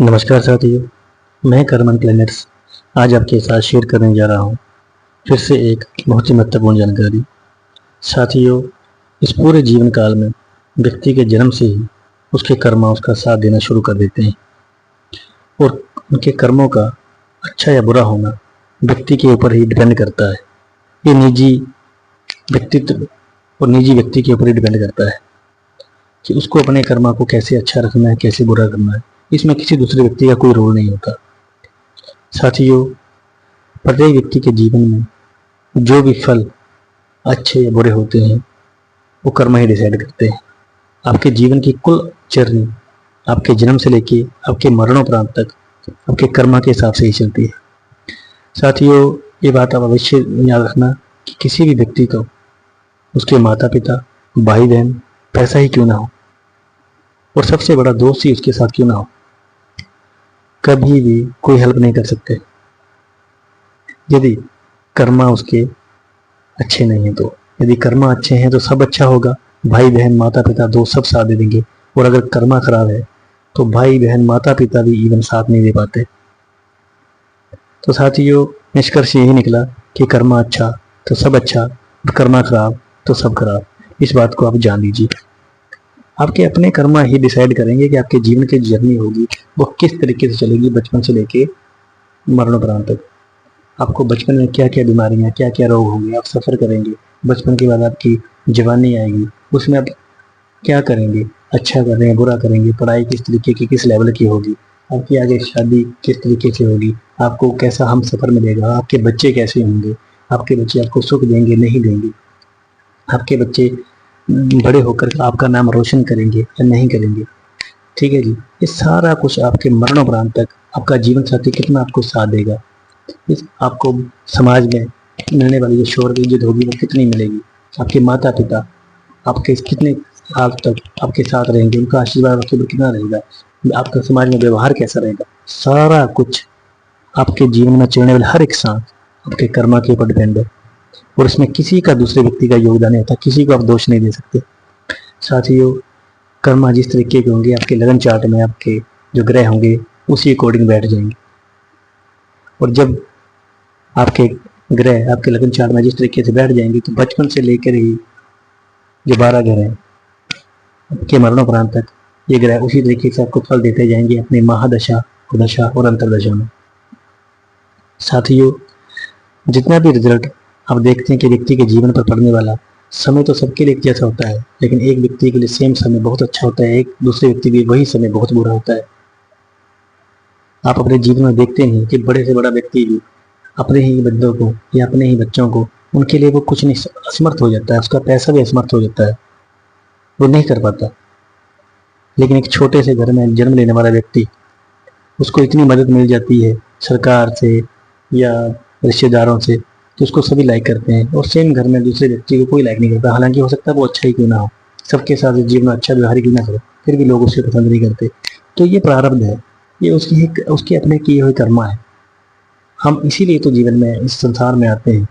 नमस्कार साथियों, मैं करमन प्लैनेट्स आज आपके साथ शेयर करने जा रहा हूँ फिर से एक बहुत ही महत्वपूर्ण जानकारी। साथियों, इस पूरे जीवन काल में व्यक्ति के जन्म से ही उसके कर्म उसका साथ देना शुरू कर देते हैं और उनके कर्मों का अच्छा या बुरा होना व्यक्ति के ऊपर ही डिपेंड करता है। ये निजी व्यक्तित्व और निजी व्यक्ति के ऊपर ही डिपेंड करता है कि उसको अपने कर्मा को कैसे अच्छा रखना है, कैसे बुरा करना है। इसमें किसी दूसरे व्यक्ति का कोई रोल नहीं होता। साथियों, प्रत्येक व्यक्ति के जीवन में जो भी फल अच्छे या बुरे होते हैं वो कर्म ही डिसाइड करते हैं। आपके जीवन की कुल जर्नी आपके जन्म से लेके आपके मरणोपरांत तक आपके कर्मा के हिसाब से ही चलती है। साथियों, ये बात आप अवश्य याद रखना कि किसी भी व्यक्ति को उसके माता पिता, भाई बहन, पैसा ही क्यों ना हो और सबसे बड़ा दोस्त ही उसके साथ क्यों ना हो, कभी भी कोई हेल्प नहीं कर सकते यदि कर्मा उसके अच्छे नहीं है। तो यदि कर्मा अच्छे हैं तो सब अच्छा होगा, भाई बहन, माता पिता, दोस्त सब साथ दे देंगे। और अगर कर्मा खराब है तो भाई बहन, माता पिता भी इवन साथ नहीं दे पाते। तो साथियों, निष्कर्ष यही निकला कि कर्मा अच्छा तो सब अच्छा और कर्मा खराब तो सब खराब। इस बात को आप जान लीजिए। आपके अपने कर्मा ही डिसाइड करेंगे कि आपके जीवन की जर्नी होगी वो किस तरीके से चलेगी, बचपन से लेके मरणोपरांत तक। आपको बचपन में क्या क्या बीमारियां, क्या क्या रोग होंगे, आप सफ़र करेंगे। बचपन के बाद आपकी जवानी आएगी, उसमें आप क्या करेंगे, अच्छा कर रहे हैं, बुरा करेंगे, पढ़ाई किस तरीके की, किस लेवल की होगी, आपकी आगे शादी किस तरीके से होगी, आपको कैसा हम सफ़र मिलेगा, आपके बच्चे कैसे होंगे, आपके बच्चे आपको सुख देंगे नहीं देंगे, आपके बच्चे बड़े होकर आपका नाम रोशन करेंगे या नहीं करेंगे। ठीक है जी, ये सारा कुछ आपके मरणोपरांत तक आपका जीवन साथी कितना आपको साथ देगा, इस आपको समाज में मिलने वाली जो शोहरत इज्जत होगी वो कितनी मिलेगी, आपके माता पिता आपके कितने साल तक आपके साथ रहेंगे, उनका आशीर्वाद आपके ऊपर कितना रहेगा, आपका समाज में व्यवहार कैसा रहेगा, सारा कुछ आपके जीवन में चलने वाले हर एक सांस आपके कर्मा के ऊपर डिपेंड है। और इसमें किसी का दूसरे व्यक्ति का योगदान नहीं होता, किसी को आप दोष नहीं दे सकते। साथियों, कर्मा जिस तरीके के होंगे आपके लगन चार्ट में आपके जो ग्रह होंगे उसी अकॉर्डिंग बैठ जाएंगे। और जब आपके ग्रह आपके लगन चार्ट में जिस तरीके से बैठ जाएंगे तो बचपन से लेकर ही जो 12 ग्रह हैं आपके मरणोपरांत तक ये ग्रह उसी तरीके से आपको फल देते जाएंगे अपनी महादशा, दशा और अंतरदशा में। साथियों, जितना भी रिजल्ट आप देखते हैं कि व्यक्ति के जीवन पर पड़ने वाला समय तो सबके लिए एक जैसा होता है, लेकिन एक व्यक्ति के लिए सेम समय बहुत अच्छा होता है, एक दूसरे व्यक्ति के लिए वही समय बहुत बुरा होता है। आप अपने जीवन में देखते हैं कि बड़े से बड़ा व्यक्ति भी अपने ही बंदों को या अपने ही बच्चों को, उनके लिए वो कुछ नहीं, असमर्थ हो जाता है, उसका पैसा भी असमर्थ हो जाता है, वो नहीं कर पाता। लेकिन एक छोटे से घर में जन्म लेने वाला व्यक्ति, उसको इतनी मदद मिल जाती है सरकार से या रिश्तेदारों से तो उसको सभी लाइक करते हैं। और सेम घर में दूसरे व्यक्ति को कोई लाइक नहीं करता, हालांकि हो सकता है वो अच्छा ही क्यों ना हो, सबके साथ जीवन अच्छा व्यवहार क्यों ना करे, फिर भी लोग उसे पसंद नहीं करते। तो ये प्रारब्ध है, ये उसके अपने किए हुए कर्मा है। हम इसीलिए तो जीवन में इस संसार में आते हैं,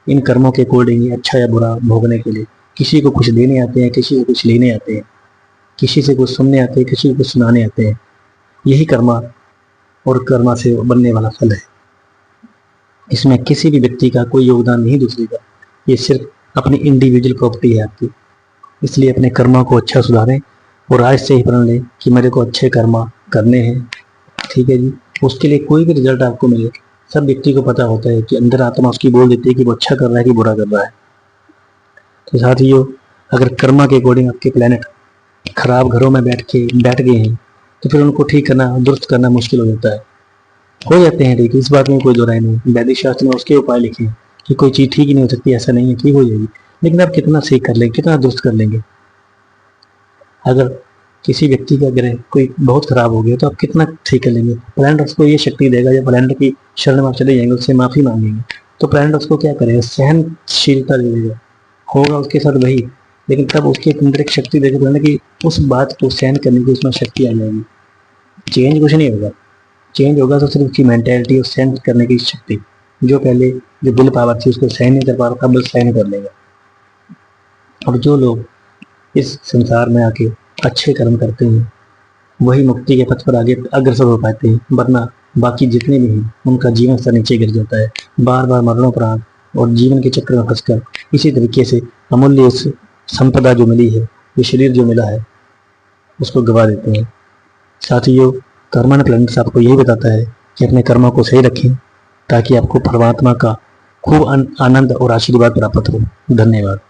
इन कर्मों के अकॉर्डिंग अच्छा या बुरा भोगने के लिए। किसी को कुछ देने आते हैं, किसी को कुछ लेने आते हैं, किसी से कुछ सुनने आते हैं, किसी को कुछ सुनाने आते हैं। यही कर्मा और कर्मा से बनने वाला फल है। इसमें किसी भी व्यक्ति का कोई योगदान नहीं दूसरे का, ये सिर्फ अपनी इंडिविजुअल प्रॉपर्टी है आपकी। इसलिए अपने कर्मा को अच्छा सुधारें और आज से ही प्रण लें कि मेरे को अच्छे कर्मा करने हैं। ठीक है जी, उसके लिए कोई भी रिजल्ट आपको मिले, सब व्यक्ति को पता होता है कि अंदर आत्मा उसकी बोल देती है कि वो अच्छा कर रहा है कि बुरा कर रहा है। तो साथियों, अगर कर्मा के अकॉर्डिंग आपके प्लैनेट खराब घरों में बैठ गए हैं तो फिर उनको ठीक करना, दुरुस्त करना मुश्किल हो जाता है। हो जाते हैं ठीक, इस बात में कोई दो राय नहीं। वैदिक शास्त्र में उसके उपाय लिखे हैं कि कोई चीज़ ठीक ही नहीं हो सकती, ऐसा नहीं है, ठीक हो जाएगी। लेकिन आप कितना सही कर लेंगे, कितना दुरुस्त कर लेंगे। अगर किसी व्यक्ति का ग्रह कोई बहुत खराब हो गया तो आप कितना ठीक कर लेंगे। प्लैनेट उसको ये शक्ति देगा, जब प्लैनेट की शरण में आप चले जाएंगे, उससे माफ़ी मांगेंगे तो प्लैनेट उसको क्या करेगा, सहनशीलता दे देगा, होगा उसके साथ वही। लेकिन तब उसके अंदर एक शक्ति देगा प्लैनेट की, उस बात को सहन करने की उसमें शक्ति आ जाएगी। चेंज कुछ नहीं होगा, चेंज होगा तो सिर्फ उसकी मेंटेलिटी और सहन करने की शक्ति। जो पहले जो विल पावर थी उसको सहन नहीं कर पा रहा था, बस सहन कर लेगा। और जो लोग इस संसार में आके अच्छे कर्म करते हैं वही मुक्ति के पथ पर आगे अग्रसर हो पाते हैं, वरना बाकी जितने भी हैं उनका जीवन स्तर नीचे गिर जाता है। बार बार मरणोपरांत और जीवन के चक्र में फंसकर इसी तरीके से अमूल्य इस संपदा जो मिली है, ये शरीर जो मिला है, उसको गवा देते हैं। साथियों, कर्मा प्लैनेट्स आपको यही बताता है कि अपने कर्मों को सही रखें ताकि आपको परमात्मा का खूब आनंद और आशीर्वाद प्राप्त हो। धन्यवाद।